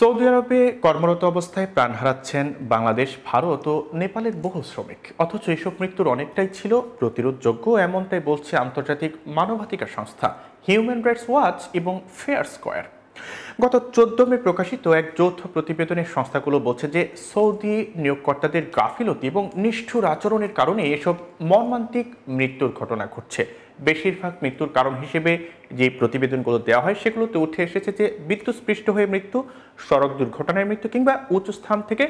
Saudi আরবে কর্মরত অবস্থায় প্রাণ হারাচ্ছেন বাংলাদেশ, ভারত ও নেপালের বহু শ্রমিক। অথচ এসব মৃত্যুর অনেকটাই ছিল প্রতিরোধযোগ্য, এমনটাই বলছে আন্তর্জাতিক মানবাধিকার সংস্থা হিউম্যান রাইটস ওয়াচ এবং ফেয়ার স্কয়ার। গত 14 মে প্রকাশিত এক যৌথ প্রতিবেদনের সংস্থাগুলো বলছে যে সৌদি নিয়োগকর্তাদের গাফিলতি এবং নিষ্ঠুর আচরণের কারণে এসব মর্মান্তিক মৃত্যুর ঘটনা ঘটছে। বেশিরভাগ মৃত্যুর কারণ হিসেবে যে প্রতিবেদনগুলো দেওয়া হয় সেগুলোতে উঠে এসেছে যে বিদ্যুৎস্পৃষ্ট হয়ে মৃত্যু, সড়ক দুর্ঘটনায় মৃত্যু কিংবা উঁচু স্থান থেকে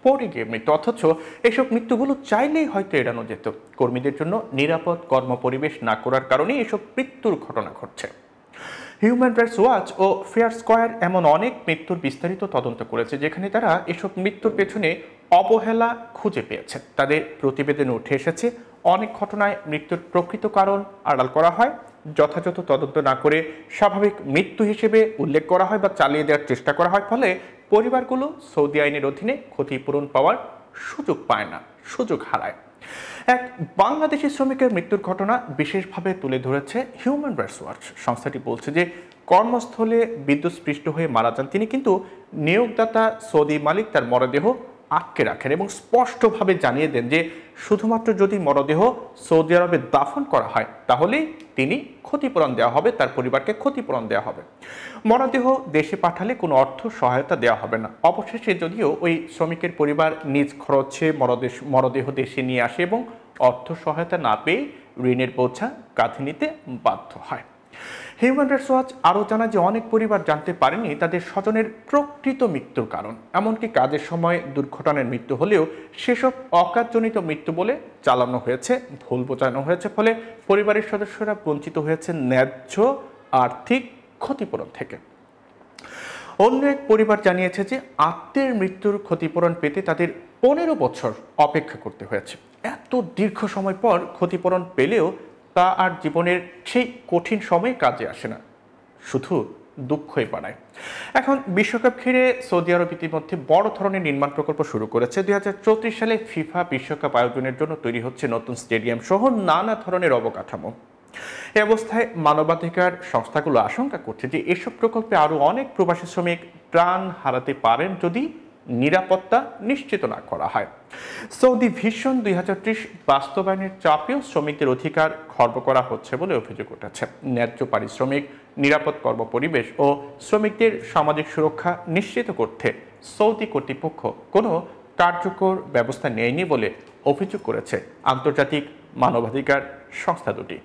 পড়ে গিয়ে মৃত্যু। অথচ এসব মৃত্যুগুলো চাইলেই হয়তো এড়ানো যেত। কর্মীদের জন্য নিরাপদ কর্মপরিবেশ না করার কারণে এসব মৃত্যুর ঘটনা ঘটছে। হিউম্যান রাইটস ওয়াচ ও ফেয়ার স্কয়ার এমন অনেক মৃত্যুর বিস্তারিত তদন্ত করেছে যেখানে তারা এসব মৃত্যুর পেছনে অবহেলা খুঁজে পেয়েছে। তাদের প্রতিবেদনে উঠে এসেছে অনেক ঘটনায় মৃত্যুর প্রকৃত কারণ আড়াল করা হয়, যথাযথ তদন্ত না করে স্বাভাবিক মৃত্যু হিসেবে উল্লেখ করা হয় বা চালিয়ে দেওয়ার চেষ্টা করা হয়। ফলে পরিবারগুলো সৌদি আইনের অধীনে ক্ষতিপূরণ পাওয়ার সুযোগ পায় না, সুযোগ হারায়। এক বাংলাদেশি শ্রমিকের মৃত্যুর ঘটনা বিশেষভাবে তুলে ধরেছে হিউম্যান রাইটস ওয়াচ। সংস্থাটি বলছে যে কর্মস্থলে বিদ্যুৎস্পৃষ্ট হয়ে মারা যান তিনি, কিন্তু নিয়োগদাতা সৌদি মালিক তার মরদেহ আটকে রাখেন এবং স্পষ্টভাবে জানিয়ে দেন যে শুধুমাত্র যদি মরদেহ সৌদি আরবে দাফন করা হয় তাহলেই তিনি ক্ষতিপূরণ দেওয়া হবে, তার পরিবারকে ক্ষতিপূরণ দেওয়া হবে। মরদেহ দেশে পাঠালে কোনো অর্থ সহায়তা দেওয়া হবে না। অবশেষে যদিও ওই শ্রমিকের পরিবার নিজ খরচে মরদেহ দেশে নিয়ে আসে এবং অর্থ সহায়তা না পেয়ে ঋণের বোঝা কাঁধে নিতে বাধ্য হয়। হিউম্যান রাইটস ওয়াচ আরও জানায় যে অনেক পরিবার জানতে পারেনি তাদের স্বজনের প্রকৃত মৃত্যুর কারণ। এমনকি কাজের সময় দুর্ঘটনার মৃত্যু হলেও সেসব অকাজজনিত মৃত্যু বলে চালানো হয়েছে, ভুল বোঝানো হয়েছে। ফলে পরিবারের সদস্যরা বঞ্চিত হয়েছে ন্যায্য আর্থিক ক্ষতিপূরণ থেকে। অন্য এক পরিবার জানিয়েছে যে আত্মীয়ের মৃত্যুর ক্ষতিপূরণ পেতে তাদের 15 বছর অপেক্ষা করতে হয়েছে। এত দীর্ঘ সময় পর ক্ষতিপূরণ পেলেও তা আর জীবনের সেই কঠিন সময়ে কাজে আসে না, শুধু দুঃখই বাড়ায়। এখন বিশ্বকাপ ঘিরে সৌদি আরব ইতিমধ্যে বড় ধরনের নির্মাণ প্রকল্প শুরু করেছে। 2034 সালে ফিফা বিশ্বকাপ আয়োজনের জন্য তৈরি হচ্ছে নতুন স্টেডিয়াম সহ নানা ধরনের অবকাঠামো। এ অবস্থায় মানবাধিকার সংস্থাগুলো আশঙ্কা করছে যে এসব প্রকল্পে আরও অনেক প্রবাসী শ্রমিক প্রাণ হারাতে পারেন যদি নিরাপত্তা নিশ্চিত না করা হয়। সৌদি ভিশন 2030 বাস্তবায়নের চাপেও শ্রমিকদের অধিকার খর্ব করা হচ্ছে বলে অভিযোগ উঠেছে। ন্যায্য পারিশ্রমিক, নিরাপদ কর্মপরিবেশ ও শ্রমিকদের সামাজিক সুরক্ষা নিশ্চিত করতে সৌদি কর্তৃপক্ষ কোনো কার্যকর ব্যবস্থা নেয়নি বলে অভিযোগ করেছে আন্তর্জাতিক মানবাধিকার সংস্থা দুটি।